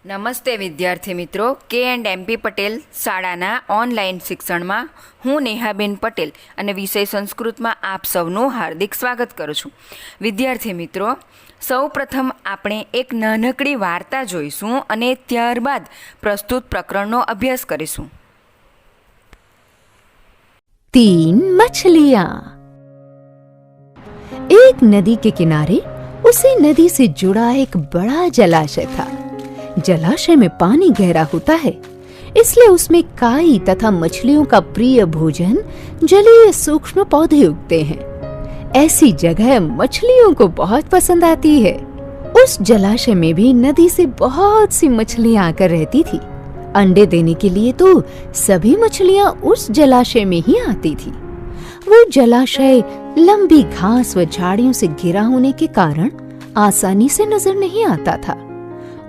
નમસ્તે વિદ્યાર્થી મિત્રો, કે&એમપી પટેલ શાળાના ઓનલાઈન શિક્ષણમાં હું નેહાબેન પટેલ અને વિષય સંસ્કૃતમાં આપ સૌનું હાર્દિક સ્વાગત કરું છું. વિદ્યાર્થી મિત્રો, સૌ પ્રથમ આપણે એક નાનકડી વાર્તા જોઈશું અને ત્યારબાદ પ્રસ્તુત પ્રકરણનો અભ્યાસ કરીશું. 3 मछलियां। एक नदी के किनारे उसी नदी से जुड़ा एक बड़ा जलाशय था। जलाशय में पानी गहरा होता है, इसलिए उसमें काई तथा मछलियों का प्रिय भोजन जलीय सूक्ष्म पौधे उगते हैं। ऐसी जगह मछलियों को बहुत पसंद आती है। उस जलाशय में भी नदी से बहुत सी मछलियां आकर रहती थी। अंडे देने के लिए तो सभी मछलियां उस जलाशय में ही आती थी। वो जलाशय लंबी घास व झाड़ियों से घिरा होने के कारण आसानी से नजर नहीं आता था।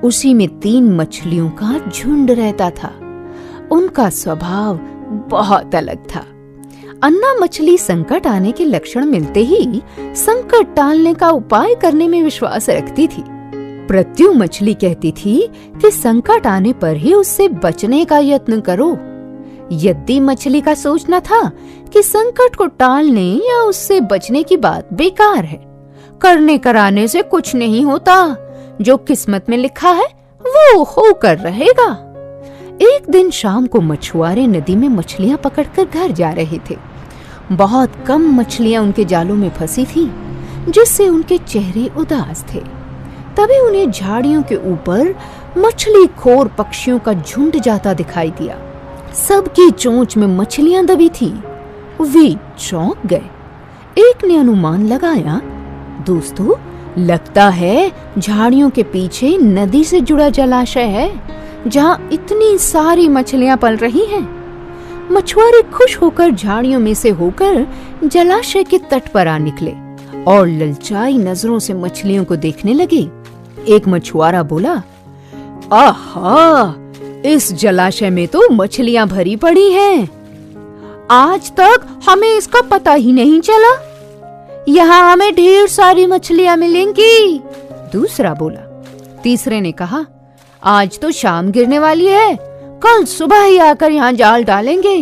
उसी में 3 मछलियों का झुंड रहता था। उनका स्वभाव बहुत अलग था। अन्ना मछली संकट आने के लक्षण मिलते ही संकट टालने का उपाय करने में विश्वास रखती थी। प्रत्यु मछली कहती थी कि संकट आने पर ही उससे बचने का यत्न करो। यद्दी मछली का सोचना था कि संकट को टालने या उससे बचने की बात बेकार है। करने कराने से कुछ नहीं होता, जो किस्मत में लिखा है वो होकर रहेगा। एक दिन शाम को मछुआरे नदी में मछलियां पकड़कर घर जा रहे थे। बहुत कम मछलियां उनके जालों में फंसी थी, जिससे उनके चेहरे उदास थे। तभी उन्हें झाड़ियों के ऊपर मछली खोर पक्षियों का झुंड जाता दिखाई दिया। सबकी चोंच में मछलियां दबी थी। वे चौंक गए। एक ने अनुमान लगाया, दोस्तों, लगता है झाड़ियों के पीछे नदी से जुड़ा जलाशय है, जहाँ इतनी सारी मछलियां पल रही हैं। मछुआरे खुश होकर झाड़ियों में से होकर जलाशय के तट पर आ निकले और ललचाई नजरों से मछलियों को देखने लगे। एक मछुआरा बोला, आहा, इस जलाशय में तो मछलियां भरी पड़ी हैं। आज तक हमें इसका पता ही नहीं चला। यहाँ हमें ढेर सारी मछलियां मिलेंगी। दूसरा बोला। तीसरे ने कहा, आज तो शाम गिरने वाली है, कल सुबह ही आकर यहाँ जाल डालेंगे।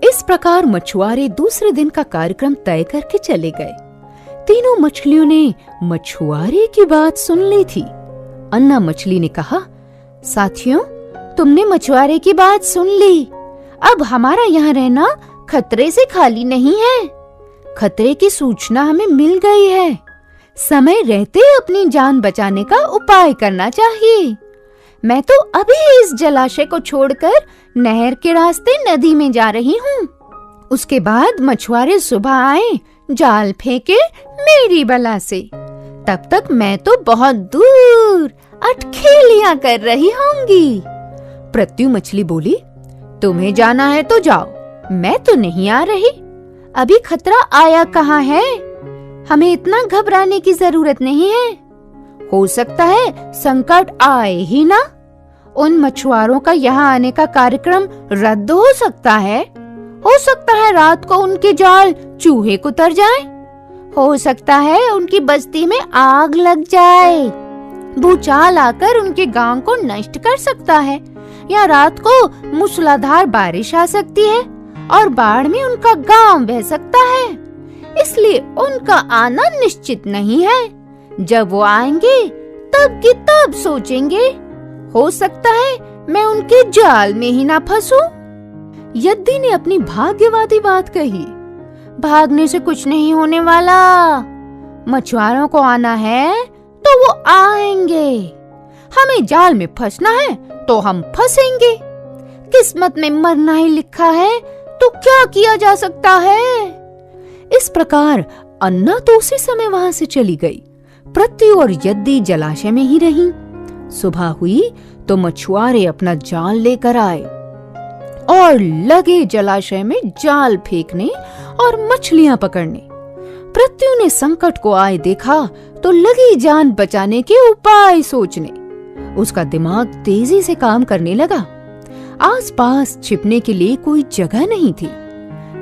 इस प्रकार मछुआरे दूसरे दिन का कार्यक्रम तय करके चले गए। तीनों मछलियों ने मछुआरे की बात सुन ली थी। अन्ना मछली ने कहा, साथियों, तुमने मछुआरे की बात सुन ली। अब हमारा यहाँ रहना खतरे से खाली नहीं है। खतरे की सूचना हमें मिल गई है। समय रहते अपनी जान बचाने का उपाय करना चाहिए। मैं तो अभी इस जलाशय को छोड़कर नहर के रास्ते नदी में जा रही हूँ। उसके बाद मछुआरे सुबह आए, जाल फेंके मेरी बला से। तब तक मैं तो बहुत दूर अटखेलियां कर रही होंगी। प्रत्यु मछली बोली, तुम्हें जाना है तो जाओ, मैं तो नहीं आ रही। अभी खतरा आया कहाँ है, हमें इतना घबराने की जरूरत नहीं है। हो सकता है संकट आए ही ना। उन मछुआरों का यहाँ आने का कार्यक्रम रद्द हो सकता है। हो सकता है रात को उनके जाल चूहे कुतर जाएं। हो सकता है उनकी बस्ती में आग लग जाए। भूचाल आकर उनके गांव को नष्ट कर सकता है, या रात को मूसलाधार बारिश आ सकती है और बाढ़ में उनका गांव बह सकता है। इसलिए उनका आना निश्चित नहीं है। जब वो आएंगे तब की तब सोचेंगे। हो सकता है मैं उनके जाल में ही ना फंसूं। यद्दी ने अपनी भाग्यवादी बात कही। भागने से कुछ नहीं होने वाला। मछुआरों को आना है तो वो आएंगे। हमें जाल में फंसना है तो हम फंसेंगे। किस्मत में मरना ही लिखा है तो क्या किया जा सकता है। इस प्रकार अन्ना तो उसी समय वहां से चली गई। प्रत्यु और यद्दी जलाशय में ही रहीं। सुबह हुई तो मछुआरे अपना जाल लेकर आए और लगे जलाशय में जाल फेंकने और मछलियां पकड़ने। प्रत्यु ने संकट को आए देखा तो लगी जान बचाने के उपाय सोचने। उसका दिमाग तेजी से काम करने लगा। आसपास छिपने के लिए कोई जगह नहीं थी।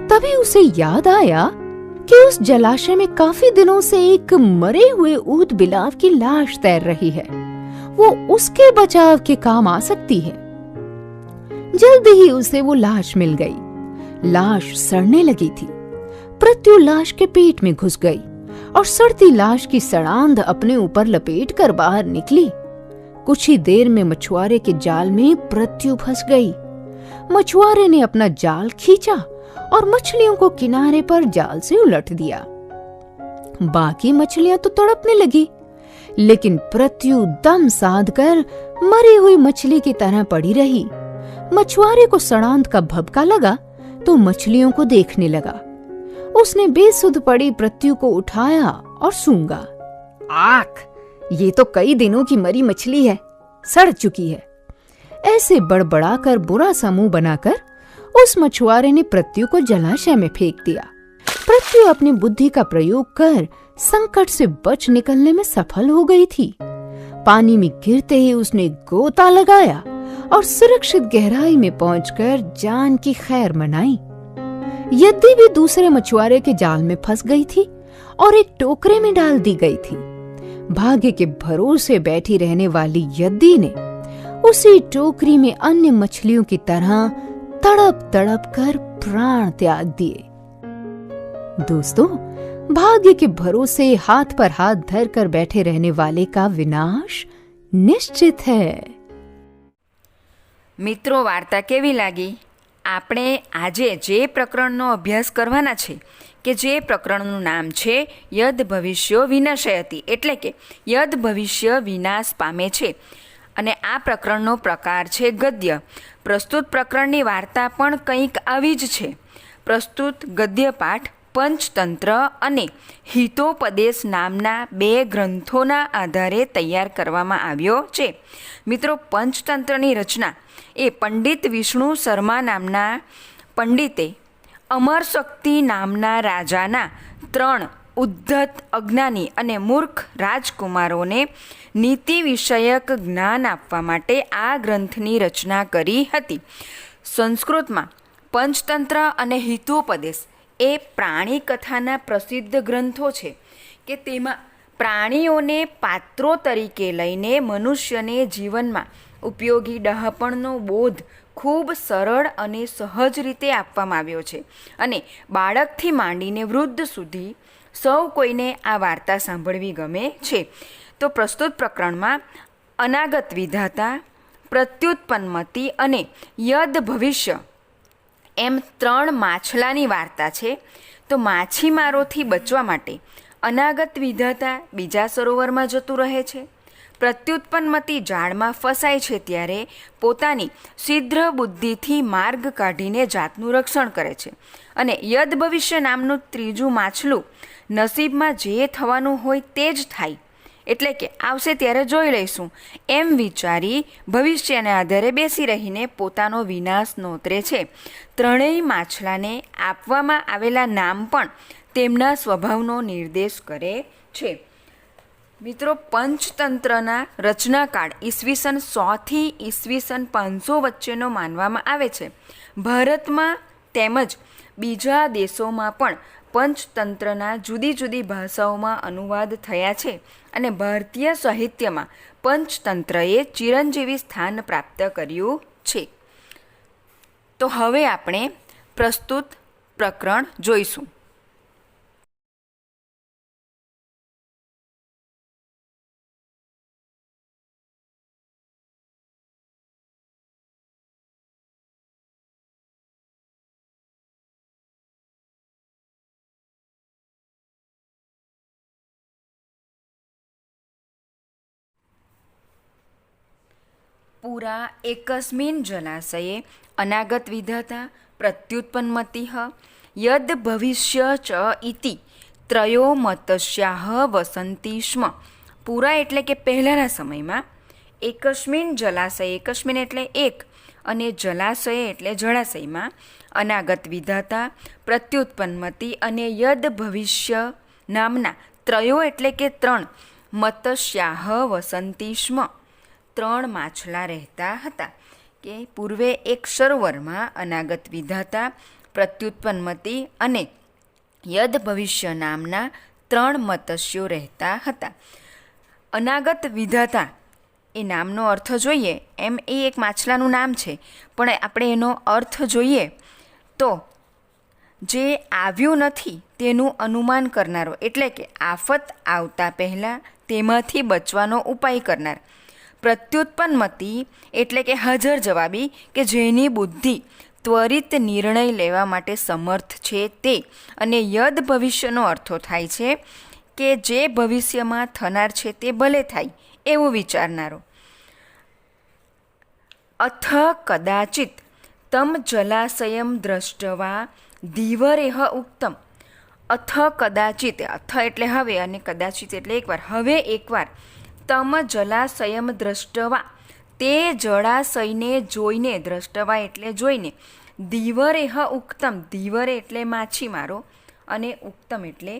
तभी उसे याद आया कि उस जलाशय में काफी दिनों से एक मरे हुए ऊंट बिलाव की लाश तैर रही है। वो उसके बचाव के काम आ सकती है। जल्दी ही उसे वो लाश मिल गई। लाश सड़ने लगी थी। पृथ्वी लाश के पेट में घुस गई और सड़ती लाश की सड़ांध अपने ऊपर लपेट कर बाहर निकली। कुछ ही देर में मछुआरे के जाल में पृथ्वी फंस गई। मछुआरे ने अपना जाल खींचा और मछलियों को किनारे पर जाल से उलट दिया। बाकी मछलियां तो तड़पने लगी, लेकिन पृथ्वी दम साध कर मरी हुई मछली की तरह पड़ी रही। मछुआरे को सड़ांध का भभका लगा तो मछलियों को देखने लगा। उसने बेसुध पड़ी पृथ्वी को उठाया और सूंघा। आख, ये तो कई दिनों की मरी मछली है, सड़ चुकी है। ऐसे बड़बड़ाकर बुरा सा मुंह बनाकर उस मछुआरे ने पृथ्वी को जलाशय में फेंक दिया। पृथ्वी अपनी बुद्धि का प्रयोग कर संकट से बच निकलने में सफल हो गई थी। पानी में गिरते ही उसने गोता लगाया और सुरक्षित गहराई में पहुंचकर जान की खैर मनाई। यद्दी भी दूसरे मछुआरे के जाल में फंस गई थी और एक टोकरे में डाल दी गई थी। भाग्य के भरोसे बैठी रहने वाली यद्दी ने उसी टोकरी में अन्य मछलियों की तरह तड़प तड़प कर प्राण त्याग दिए। दोस्तों, भाग्य के भरोसे हाथ पर हाथ धर कर बैठे रहने वाले का विनाश निश्चित है। મિત્રો, વાર્તા કેવી લાગી? આપણે આજે જે પ્રકરણનો અભ્યાસ કરવાના છે કે જે પ્રકરણનું નામ છે યદ ભવિષ્ય વિનાશયતિ, એટલે કે યદ ભવિષ્ય વિનાશ પામે છે. અને આ પ્રકરણનો પ્રકાર છે ગદ્ય. પ્રસ્તુત પ્રકરણની વાર્તા પણ કંઈક આવી જ છે. પ્રસ્તુત ગદ્યપાઠ પંચતંત્ર અને હિતોપદેશ નામના 2 ગ્રંથોના આધારે તૈયાર કરવામાં આવ્યો છે. મિત્રો, પંચતંત્રની રચના એ પંડિત વિષ્ણુ શર્મા નામના પંડિતે અમરશક્તિ નામના રાજાના 3 ઉદ્ધત, અજ્ઞાની અને મૂર્ખ રાજકુમારોને નીતિ વિષયક જ્ઞાન આપવા માટે આ ગ્રંથની રચના કરી હતી. સંસ્કૃતમાં પંચતંત્ર અને હિતોપદેશ એ પ્રાણી કથાના પ્રસિદ્ધ ગ્રંથો છે કે તેમાં પ્રાણીઓને પાત્રો તરીકે લઈને મનુષ્યને જીવનમાં ઉપયોગી ડહાપણનો બોધ ખૂબ સરળ અને સહજ રીતે આપવામાં આવ્યો છે. અને બાળકથી માંડીને વૃદ્ધ સુધી સૌ કોઈને આ વાર્તા સાંભળવી ગમે છે. તો પ્રસ્તુત પ્રકરણમાં અનાગત વિધાતા, પ્રત્યુત્પન્નમતિ અને યદ ભવિષ્ય એમ 3 માછલાની વાર્તા છે. તો માછીમારોથી બચવા માટે અનાગત વિધાતા બીજા સરોવરમાં જતું રહે છે. પ્રત્યુત્પન્નમતિ જાળમાં ફસાય છે ત્યારે પોતાની શીઘ્ર બુદ્ધિથી માર્ગ કાઢીને જાતનું રક્ષણ કરે છે. અને યદ ભવિષ્ય નામનું ત્રીજું માછલું નસીબમાં જે થવાનું હોય તે જ થાય, એટલે કે આવશે ત્યારે જોઈ લઈશું એમ વિચારી ભવિષ્યના આધારે બેસી રહીને પોતાનો વિનાશ નોતરે છે. ત્રણેય માછલાને આપવામાં આવેલા નામ પણ તેમના સ્વભાવનો નિર્દેશ કરે છે. મિત્રો, પંચતંત્રના રચનાકાળ ઈસવીસન 100 થી ઈસવીસન 500 વચ્ચેનો માનવામાં આવે છે. ભારતમાં તેમજ બીજા દેશોમાં પણ પંચતંત્રના જુદી જુદી ભાષાઓમાં અનુવાદ થયા છે અને ભારતીય સાહિત્યમાં પંચતંત્રએ ચિરંજીવી સ્થાન પ્રાપ્ત કર્યું છે. તો હવે આપણે પ્રસ્તુત પ્રકરણ જોઈશું. પુરા એકસ્મિન જલાશયે અનાગત વિધાતા પ્રત્યુત્પન્નમતિઃ યદ ભવિષ્ય ચ ઇતિ ત્રયો મત્સ્યાઃ વસંતિ સ્મ. પુરા એટલે કે પહેલાંના સમયમાં, એકસ્મિન જલાશય, એકસ્મિન એટલે એક, અને જલાશય એટલે જળાશયમાં અનાગત વિધાતા, પ્રત્યુત્પન્નમતિ અને યદ ભવિષ્ય નામના ત્રયો એટલે કે 3 મત્સ્યાઃ વસંતિ સ્મ. 3 માછલા રહેતા હતા. કે પૂર્વે એક સરોવરમાં અનાગત વિધાતા, પ્રત્યુત્પન્નમતિ અને યદ ભવિષ્ય નામના 3 મત્સ્યો રહેતા હતા. અનાગત વિધાતા એ નામનો અર્થ જોઈએ એમ એ એક માછલાનું નામ છે, પણ આપણે એનો અર્થ જોઈએ તો જે આવ્યું નથી તેનું અનુમાન કરનારો, એટલે કે આફત આવતા પહેલાં તેમાંથી બચવાનો ઉપાય કરનાર. પ્રત્યુત્પન્નમતિ એટલે કે હાજર જવાબી, કે જેની બુદ્ધિ ત્વરિત નિર્ણય લેવા માટે સમર્થ છે તે. અને યદ ભવિષ્યનો અર્થો થાય છે કે જે ભવિષ્યમાં થનાર છે તે ભલે થાય એવું વિચારનારો. અથ કદાચિત તમ જલાશયમ દ્રષ્ટવા ધીવરેહ ઉક્તમ. અથ કદાચિત, અથ એટલે હવે અને કદાચિત એટલે એકવાર. હવે એકવાર તમ જલાશયમ દ્રષ્ટવા, તે જળાશયને જોઈને, દ્રષ્ટવા એટલે જોઈને, ધીવરેહ ઉક્તમ, ધીવરે એટલે માછીમારો અને ઉક્તમ એટલે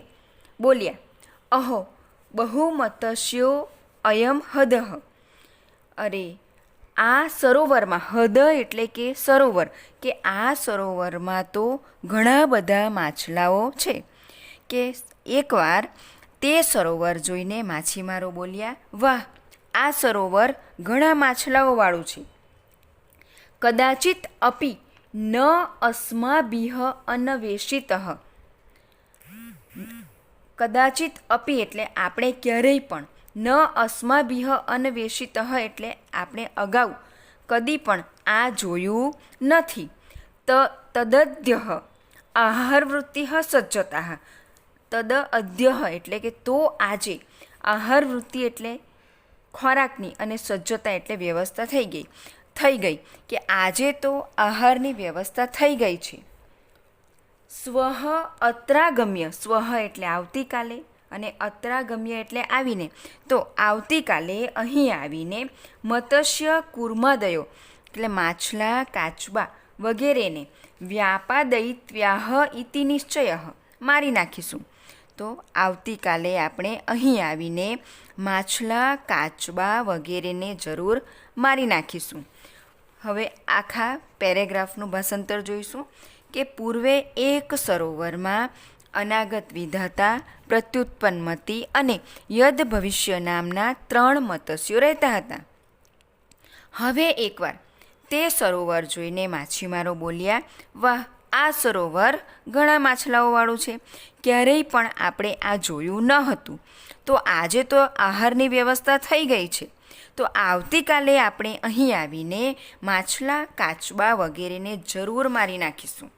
બોલ્યા. અહો બહુમતસ્યો અયમ હદઃ. અરે આ સરોવરમાં, હદ એટલે કે સરોવર, કે આ સરોવરમાં તો ઘણા બધા માછલાઓ છે. કે એકવાર તે સરોવર જોઈને માછીમારો બોલ્યા, વાહ, આ સરોવર ઘણા માછલાઓવાળું છે. કદાચિત અપી ન અસ્માભિઃ અન્વેષિતઃ. કદાચિત અપી એટલે આપણે ક્યારેય પણ, ન અસ્માભિઃ અન્વેષિતઃ એટલે આપણે અગાઉ કદી પણ આ જોયું નથી. તદદ્યઃ આહારવૃત્તિ સજ્જતા. તદ અદ્યઃ એટલે કે તો આજે, આહારવૃત્તિ એટલે ખોરાકની, અને સજ્જતા એટલે વ્યવસ્થા થઈ ગઈ, કે આજે તો આહારની વ્યવસ્થા થઈ ગઈ છે. સ્વઃ અત્રાગમ્ય, સ્વઃ એટલે આવતીકાલે, અને અત્રાગમ્ય એટલે આવીને, તો આવતીકાલે અહીં આવીને, મત્સ્ય કુર્માદયો એટલે માછલા, કાચબા વગેરેને વ્યાપાદયિત્વ્યાહ ઇતિ નિશ્ચય મારી નાખીશું. તો આવતીકાલે આપણે અહીં આવીને માછલા, કાચબા વગેરેને જરૂર મારી નાખીશું. હવે આખા પેરેગ્રાફનું ભાષાંતર જોઈશું. કે પૂર્વે એક સરોવરમાં અનાગત વિધાતા, પ્રત્યુત્પન્નમતિ અને યદ ભવિષ્ય નામના 3 મત્સ્યો રહેતા હતા. હવે એકવાર તે સરોવર જોઈને માછીમારો બોલ્યા, વાહ, આ સરોવર ઘણા માછલાઓવાળું છે. ક્યારેય પણ આપણે આ જોયું ન હતું. તો આજે તો આહારની વ્યવસ્થા થઈ ગઈ છે. તો આવતીકાલે આપણે અહીં આવીને માછલા, કાચબા વગેરેને જરૂર મારી નાખીશું.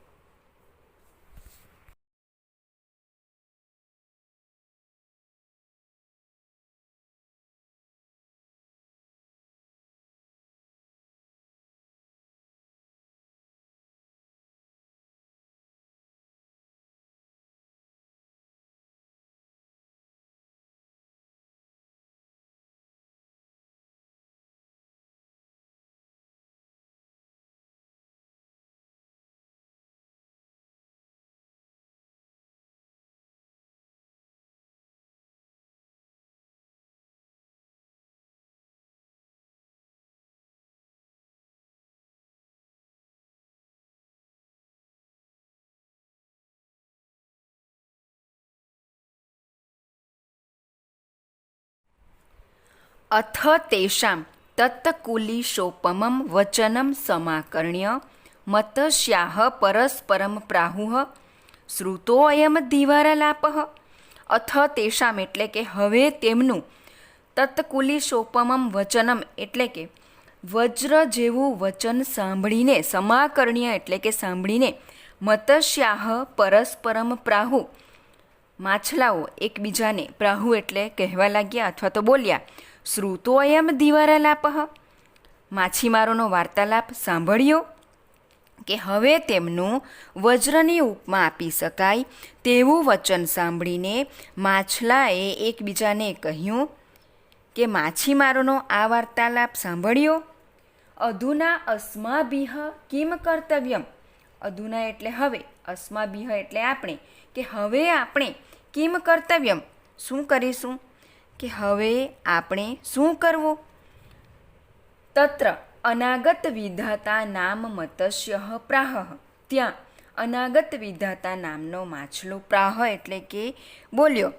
અથ તેષાં તત્કુલિશોપમં વચનમ સમાકર્ણ્ય મત્સ્યાઃ પરસ્પરમ પ્રાહુઃ શ્રુતોऽયમ ધીવરલાપઃ. અથ તેષાં એટલે કે હવે તેમનું, તત્કુલિશોપમં વચનમ એટલે કે વજ્ર જેવું વચન સાંભળીને, સમાકર્ણ્ય એટલે કે સાંભળીને, મત્સ્યાઃ પરસ્પરમ પ્રાહુ માછલાઓ એકબીજાને, પ્રાહુ એટલે કહેવા લાગ્યા અથવા તો બોલ્યા, શ્રુતોયમ ધીવરલાપઃ માછીમારોનો વાર્તાલાપ સાંભળ્યો. કે હવે તેમનું વજ્રની ઉપમા આપી શકાય તેવું વચન સાંભળીને માછલાએ એકબીજાને કહ્યું કે માછીમારોનો આ વાર્તાલાપ સાંભળ્યો. અધુના અસ્માભિઃ કિમ કર્તવ્યમ. અધુના એટલે હવે, અસ્માભિઃ એટલે આપણે, કે હવે આપણે કિમ કર્તવ્યમ શું કરીશું, કે હવે આપણે શું કરવું. તત્ર અનાગત વિધાતા નામ મત્સ્ય પ્રાહ. ત્યાં અનાગત વિધાતા નામનો માછલો પ્રાહ એટલે કે બોલ્યો.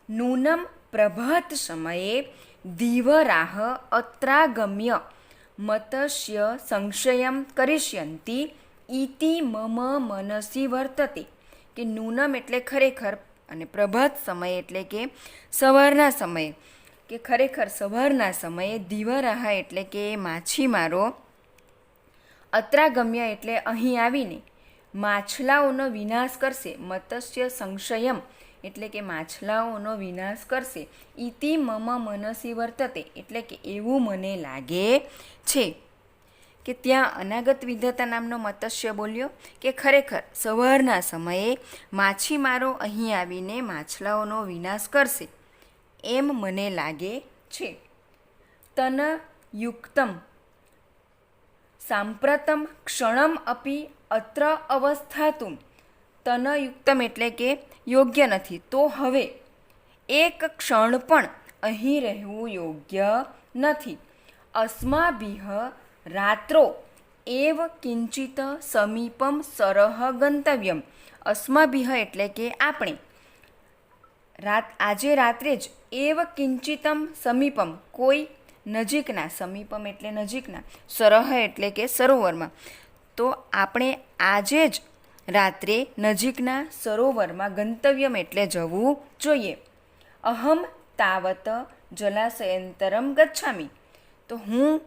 નૂનમ પ્રભાત સમયે ધીવરાહ અત્રાગમ્ય મતસ્ય સંશયમ કરિષ્યંતિ ઇતિ મમ મનસી વર્તતે. કે નૂનમ એટલે ખરેખર અને પ્રભાત સમય એટલે કે સવારના સમયે, કે ખરેખર સવારના સમયે ધીવરાહ એટલે કે માછીમારો અત્રાગમ્ય એટલે અહીં આવીને માછલાઓનો વિનાશ કરશે. મત્સ્ય સંશયમ એટલે કે માછલાઓનો વિનાશ કરશે. ઇતિ મમ મનસી વર્તતે એટલે કે એવું મને લાગે છે. કે ત્યાં અનાગત વિધાતા નામનો મત્સ્ય બોલ્યો કે ખરેખર સવારના સમયે માછીમારો અહીં આવીને માછલાઓનો વિનાશ કરશે એમ મને લાગે છે. તન યુક્તમ સાંપ્રતમ ક્ષણમ અપી અત્ર અવસ્થાતુમ. તનયુક્તમ એટલે કે યોગ્ય નથી, તો હવે એક ક્ષણ પણ અહીં રહેવું યોગ્ય નથી. અસ્માભિહ રાત્રો એવ કિંચિત સમીપમ સરહ ગંતવ્યમ. અસ્માભિહ એટલે કે આપણે આજે રાત્રે જ એવ કિંચિતમ સમીપમ કોઈ નજીકના, સમીપમ એટલે નજીકના, સરહ એટલે કે સરોવરમાં, તો આપણે આજે જ રાત્રે નજીકના સરોવરમાં ગંતવ્યમ એટલે જવું જોઈએ. અહમ તાવત જલાશયંતરમ ગચ્છામિ. તો હું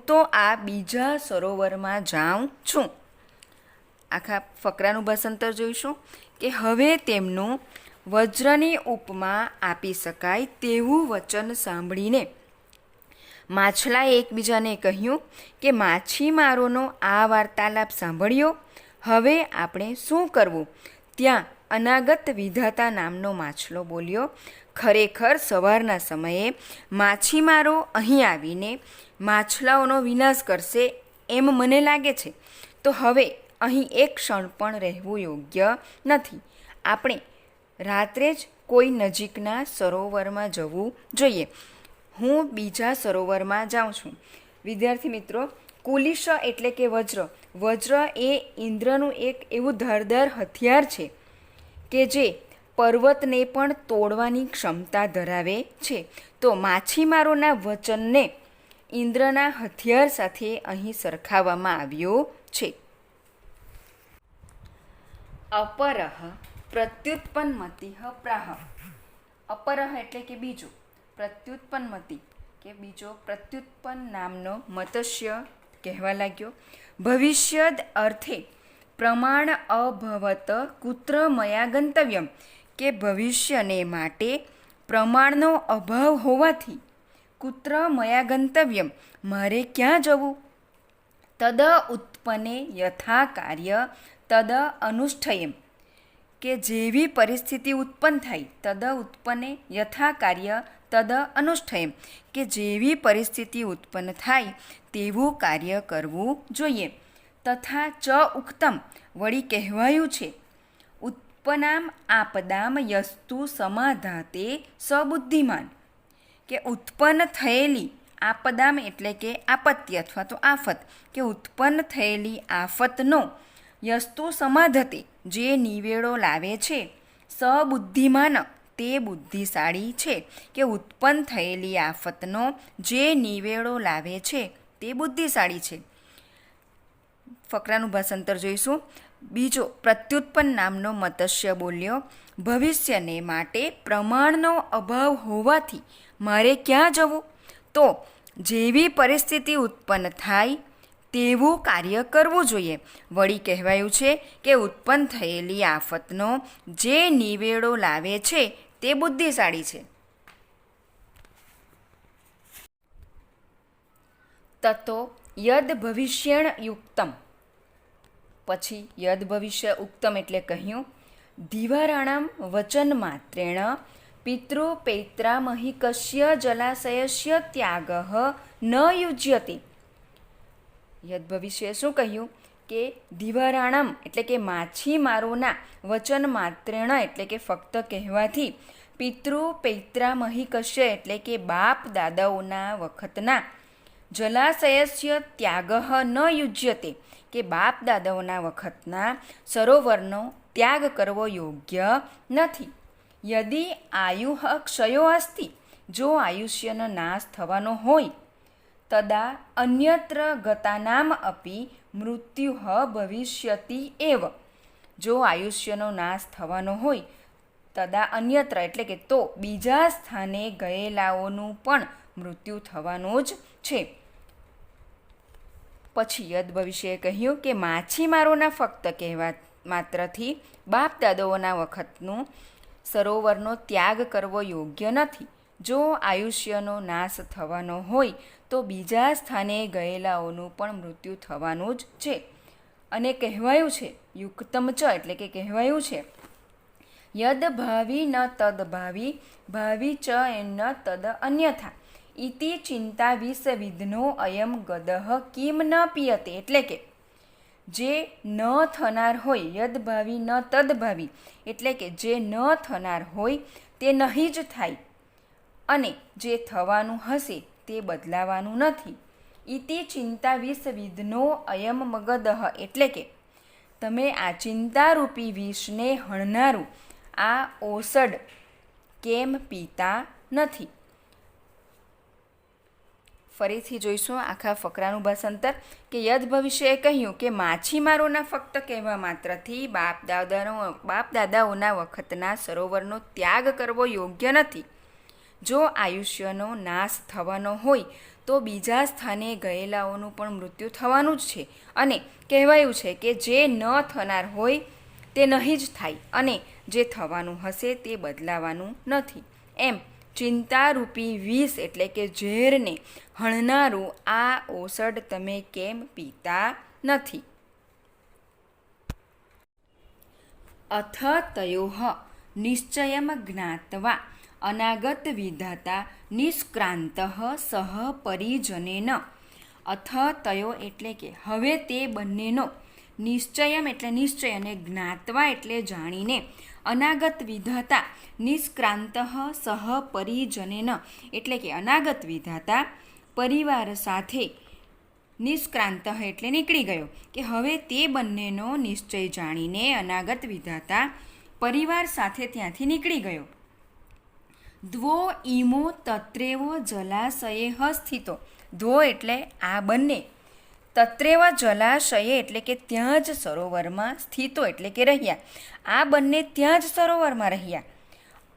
તો આ બીજા સરોવરમાં જાઉં છું. આખા ફકરાનું ભાષાંતર જોઈશું કે હવે તેમનું વજ્રની ઉપમા આપી શકાય તેવું વચન સાંભળીને માછલાએ એકબીજાને કહ્યું કે માછીમારોનો આ વાર્તાલાપ સાંભળ્યો, હવે આપણે શું કરવું? ત્યાં અનાગત વિધાતા નામનો માછલો બોલ્યો, ખરેખર સવારના સમયે માછીમારો અહીં આવીને માછલાઓનો વિનાશ કરશે એમ મને લાગે છે, તો હવે અહીં એક ક્ષણ પણ રહેવું યોગ્ય નથી. આપણે રાત્રે જ કોઈ નજીકના સરોવરમાં જવું જોઈએ. હું બીજા સરોવરમાં જાઉં છું. વિદ્યાર્થી મિત્રો, કુલિશ એટલે કે વજ્ર. વજ્ર એ ઇન્દ્રનું એક એવું ધારદાર હથિયાર છે કે જે પર્વતને પણ તોડવાની ક્ષમતા ધરાવે છે. તો માછીમારોના વચનને ઇન્દ્રના હથિયાર સાથે અહીં સરખાવવામાં આવ્યું છે. અપરહ પ્રત્યુત્પન્નમતિ પ્રાહ. અપરહ એટલે કે બીજો, પ્રત્યુત્પન્નમતિ કે બીજો પ્રત્યુત્પન્ન નામનો મત્સ્ય કહેવા લાગ્યો. ભવિષ્યદ અર્થે પ્રમાણ અભવત કુત્ર મયા ગંતવ્યમ. કે ભવિષ્યને માટે પ્રમાણનો અભાવ હોવાથી કુત્ર મયા ગંતવ્યમ મારે ક્યાં જવું? તદ ઉત્પન્ને યથા કાર્ય તદ અનુષ્ઠયમ. કે જેવી પરિસ્થિતિ ઉત્પન્ન થાય, તદ ઉત્પન્ને યથા કાર્ય તદ અનુષ્ઠયમ, કે જેવી પરિસ્થિતિ ઉત્પન્ન થાય તેવું કાર્ય કરવું જોઈએ. તથા ચ ઉક્તમ વળી કહેવાયું છે, ઉત્પન્નામ આપદામ યસ્તુ સમાધાતે સબુદ્ધિમાન. કે ઉત્પન્ન થયેલી આપદામ એટલે કે આપત્તિ અથવા તો આફત, કે ઉત્પન્ન થયેલી આફતનો યસ્તુ સમાધતે જે નિવેડો લાવે છે, સબુદ્ધિમાન તે બુદ્ધિશાળી છે. કે ઉત્પન્ન થયેલી આફતનો જે નિવેડો લાવે છે તે બુદ્ધિશાળી છે. ફકરાનું ભાષાંતર જોઈશું. બીજો પ્રત્યુત્પન્ન નામનો મત્સ્ય બોલ્યો, ભવિષ્યને માટે પ્રમાણનો અભાવ હોવાથી મારે ક્યાં જવું? તો જેવી પરિસ્થિતિ ઉત્પન્ન થાય તેવું કાર્ય કરવું જોઈએ. વળી કહેવાયું છે કે ઉત્પન્ન થયેલી આફતનો જે નિવેડો લાવે છે તે બુદ્ધિશાળી છે. તતો યદ ભવિષ્યણ યુક્તમ. પછી યદ ભવિષ્ય ઉક્તમ એટલે કહ્યું, ધીવારાણામ વચન માત્રેણ પિતૃપૈત્રામહિકસ્ય જલાશયસ્ય ત્યાગ ન યુજ્યતે. યદ ભવિષ્ય શું કહ્યું કે ધીવારાણામ એટલે કે માછીમારોના વચન માત્રેણ એટલે કે ફક્ત કહેવાથી પિતૃપૈત્રામહિકસ્ય એટલે કે બાપ દાદાઓના વખતના જલાશયસ્ય ત્યાગ ન યુજ્યતે કે બાપ દાદાઓના વખતના સરોવરનો ત્યાગ કરવો યોગ્ય નથી. યદિ આયુઃ ક્ષયો અસ્તિ, જો આયુષ્યનો નાશ થવાનો હોય તદા અન્યત્ર ગતાનામ અપી મૃત્યુઃ ભવિષ્યતિ એવ. જો આયુષ્યનો નાશ થવાનો હોય તદા અન્યત્ર એટલે કે તો બીજા સ્થાને ગયેલાઓનું પણ મૃત્યુ થવાનું જ છે. પછી યદ ભવિષ્યએ કહ્યું કે માછીમારોના ફક્ત કહેવા માત્રથી બાપ દાદાઓના વખતનું સરોવરનો ત્યાગ કરવો યોગ્ય નથી. જો આયુષ્યનો નાશ થવાનો હોય તો બીજા સ્થાને ગયેલાઓનું પણ મૃત્યુ થવાનું જ છે. અને કહેવાયું છે યુક્તમ ચ એટલે કે કહેવાયું છે યદ ભાવિ ન તદ ભાવિ ભાવિ ચ ન તદ અન્યથા ઇતિ ચિંતા વિષવિધ્નો અયમ ગદઃ કિમ ન પિયતે. એટલે કે જે ન થનાર હોય યદ ભાવિ ન તદ ભાવિ એટલે કે જે ન થનાર હોય તે નહીં જ થાય અને જે થવાનું હશે તે બદલાવાનું નથી. ઇતિ ચિંતા વિષવિધ્નો અયમ મગદઃ એટલે કે તમે આ ચિંતારૂપી વિષને હણનારું આ ઓસડ કેમ પીતા નથી. ફરીથી જોઈશું આખા ફકરાનું ભાષાંતર કે યદ ભવિષ્યએ કહ્યું કે માછીમારોના ફક્ત કહેવા માત્રથી બાપ દાદાઓના વખતના સરોવરનો ત્યાગ કરવો યોગ્ય નથી. જો આયુષ્યનો નાશ થવાનો હોય તો બીજા સ્થાને ગયેલાઓનું પણ મૃત્યુ થવાનું જ છે. અને કહેવાયું છે કે જે ન થનાર હોય તે નહીં જ થાય અને જે થવાનું હશે તે બદલાવાનું નથી. એમ ચિંતારૂપી વિષ એટલે કે ઝેરને હણનારું આ ઓસડ તમે કેમ પીતા નથી. અથ તયોઃ નિશ્ચયમ જ્ઞાત્વા અનાગત વિધાતા નિષ્ક્રાંતઃ સહ પરિજનેન. અથ તયો એટલે કે હવે તે બંનેનો નિશ્ચયમ એટલે નિશ્ચય અને જ્ઞાત્વા એટલે જાણીને અનાગત વિધાતા નિષ્ક્રાંત સહ પરિજનેન એટલે કે અનાગત વિધાતા પરિવાર સાથે નિષ્ક્રાંત એટલે નીકળી ગયો કે હવે તે બંનેનો નિશ્ચય જાણીને અનાગત વિધાતા પરિવાર સાથે ત્યાંથી નીકળી ગયો. દ્વો ઈમો તત્રેવ જલાશયે સ્થિતો. ધ્વો એટલે આ બંને, તત્રેવ જલાશયે એટલે કે ત્યાં જ સરોવરમાં, સ્થિતો એટલે કે રહ્યા, આ બંને ત્યાં જ સરોવરમાં રહ્યા.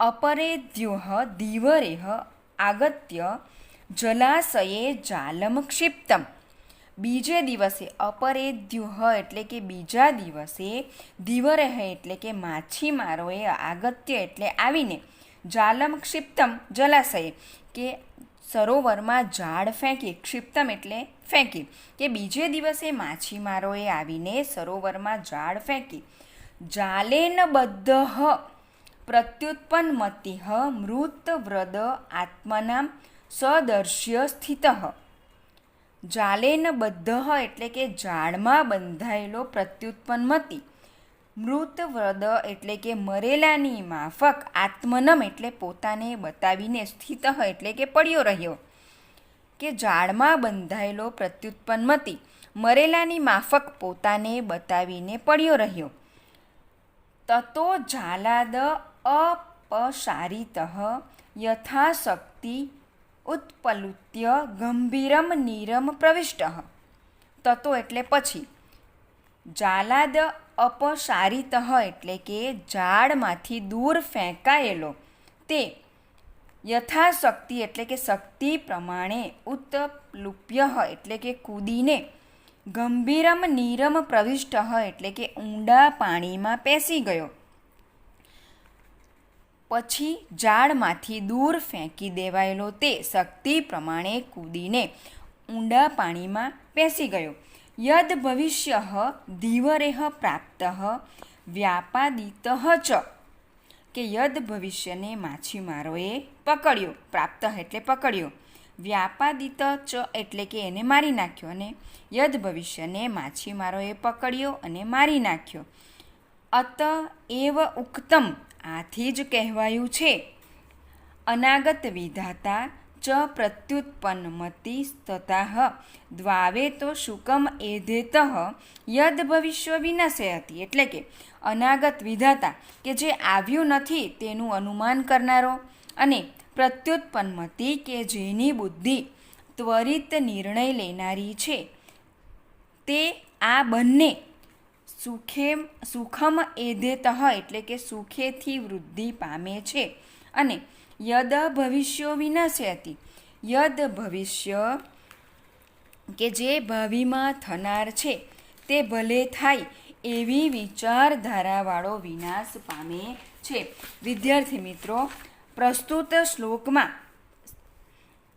અપરેદ્યોઃ ધીવરેહ આગત્ય જલાશયે જાલમ ક્ષિપ્તમ. બીજે દિવસે અપરેદ્યોઃ એટલે કે બીજા દિવસે, ધીવરેહ એટલે કે માછીમારોએ, આગત્ય એટલે આવીને, જાલમ ક્ષિપ્તમ જલાશયે કે સરોવરમાં જાળ ફેંકી, ક્ષિપ્તમ એટલે ફેંકી, કે બીજે દિવસે માછીમારોએ આવીને સરોવરમાં જાળ ફેંકી. જાલેન બદ્ધઃ પ્રત્યુત્પન્નમતિઃ મૃત વ્રદ આત્મનામ સદર્શ્ય સ્થિતઃ. જાલેન બદ્ધઃ એટલે કે જાળમાં બંધાયેલો, પ્રત્યુત્પન્નમતિ મૃત વ્રદ એટલે કે મરેલાની માફક, આત્મનમ એટલે પોતાને બતાવીને, સ્થિત એટલે કે પડ્યો રહ્યો, કે જાળમાં બંધાયેલો પ્રત્યુત્પન્નમતિ મરેલાની માફક પોતાને બતાવીને પડ્યો રહ્યો. તતો જાલાદ અપસારિતઃ યથાશક્તિ ઉત્પલુત્ય ગંભીરમ નીરમ પ્રવિષ્ટઃ. તતો એટલે પછી, જાલાદ અપસારિતઃ એટલે કે ઝાડમાંથી દૂર ફેંકાયેલો તે, યથાશક્તિ એટલે કે શક્તિ પ્રમાણે, ઉત્પ્લુપ્ય એટલે કે કૂદીને, ગંભીરમ નીરમ પ્રવિષ્ટ એટલે કે ઊંડા પાણીમાં પેસી ગયો. પછી ઝાડમાંથી દૂર ફેંકી દેવાયેલો તે શક્તિ પ્રમાણે કૂદીને ઊંડા પાણીમાં પેસી ગયો. યદ ભવિષ્ય ધીવરેહ પ્રાપ્ત વ્યાપાદિત ચ કે યદ ભવિષ્યને માછીમારોએ પકડ્યો, પ્રાપ્ત એટલે પકડ્યો, વ્યાપાદિત ચ એટલે કે એને મારી નાખ્યો, અને યદ ભવિષ્યને માછીમારોએ પકડ્યો અને મારી નાખ્યો. અત એવ ઉક્તમ આથી જ કહેવાયું છે, અનાગત વિધાતા ચ પ્રત્યુત્પન્નમતિ તથા દ્વાવે તો શુકમ એધેતઃ યદ ભવિષ્ય વિનાશયતિ. એટલે કે અનાગત વિધાતા કે જે આવ્યું નથી તેનું અનુમાન કરનારો, અને પ્રત્યુત્પન્નમતિ કે જેની બુદ્ધિ ત્વરિત નિર્ણય લેનારી છે તે આ બંને સુખમ એધેતઃ એટલે કે સુખેથી વૃદ્ધિ પામે છે. અને યદ ભવિષ્યો વિનાશ્યતિ, યદ ભવિષ્ય કે જે ભાવિમાં થનાર છે તે ભલે થાય એવી વિચારધારાવાળો વિનાશ પામે છે. વિદ્યાર્થી મિત્રો, પ્રસ્તુત શ્લોકમાં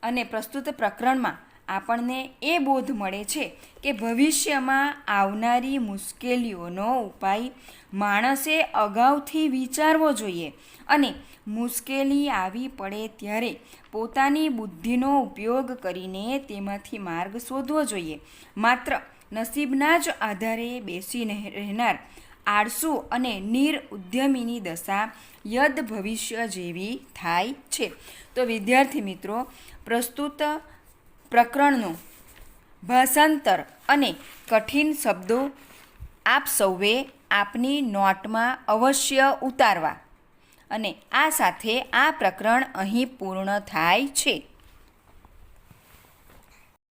અને પ્રસ્તુત પ્રકરણમાં આપણને એ બોધ મળે છે કે ભવિષ્યમાં આવનારી મુશ્કેલીઓનો ઉપાય માણસે અગાઉથી વિચારવો જોઈએ અને મુશ્કેલી આવી પડે ત્યારે પોતાની બુદ્ધિનો ઉપયોગ કરીને તેમાંથી માર્ગ શોધવો જોઈએ. માત્ર નસીબના જ આધારે બેસી રહેનાર આળસુ અને નિરઉદ્યમીની દશા યદ ભવિષ્ય જેવી થાય છે. તો વિદ્યાર્થી મિત્રો, પ્રસ્તુત પ્રકરણનું ભાષાંતર અને કઠિન શબ્દો આપ સૌએ આપની નોટમાં અવશ્ય ઉતારવા. અને આ સાથે આ પ્રકરણ અહીં પૂર્ણ થાય છે.